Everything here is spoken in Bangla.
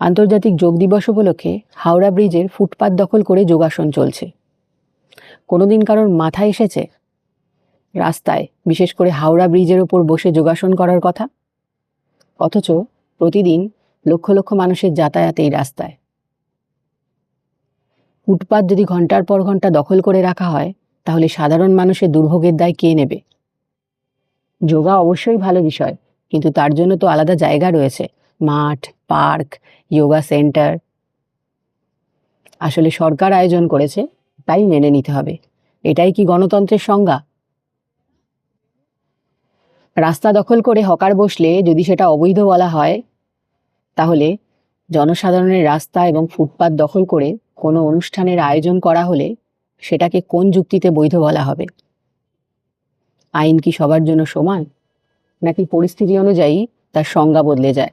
আন্তর্জাতিক যোগ দিবস উপলক্ষে হাওড়া ব্রিজের ফুটপাত দখল করে যোগাসন চলছে। কোনোদিন কারোর মাথায় এসেছে রাস্তায়, বিশেষ করে হাওড়া ব্রিজের ওপর বসে যোগাসন করার কথা? অথচ প্রতিদিন লক্ষ লক্ষ মানুষের যাতায়াত এই রাস্তায়। ফুটপাত যদি ঘন্টার পর ঘন্টা দখল করে রাখা হয়, তাহলে সাধারণ মানুষের দুর্ভোগের দায় কে নেবে? যোগা অবশ্যই ভালো বিষয়, কিন্তু তার জন্য তো আলাদা জায়গা রয়েছে, মাঠ, পার্ক, যোগা সেন্টার। আসলে সরকার আয়োজন করেছে, তাই মেনে নিতে হবে। এটাই কি গণতন্ত্রের সংজ্ঞা? রাস্তা দখল করে হকার বসলে যদি সেটা অবৈধ বলা হয়, তাহলে জনসাধারণের রাস্তা এবং ফুটপাত দখল করে কোনো অনুষ্ঠানের আয়োজন করা হলে সেটাকে কোন যুক্তিতে বৈধ বলা হবে? আইন কি সবার জন্য সমান, নাকি পরিস্থিতি অনুযায়ী তার সংজ্ঞা বদলে যায়?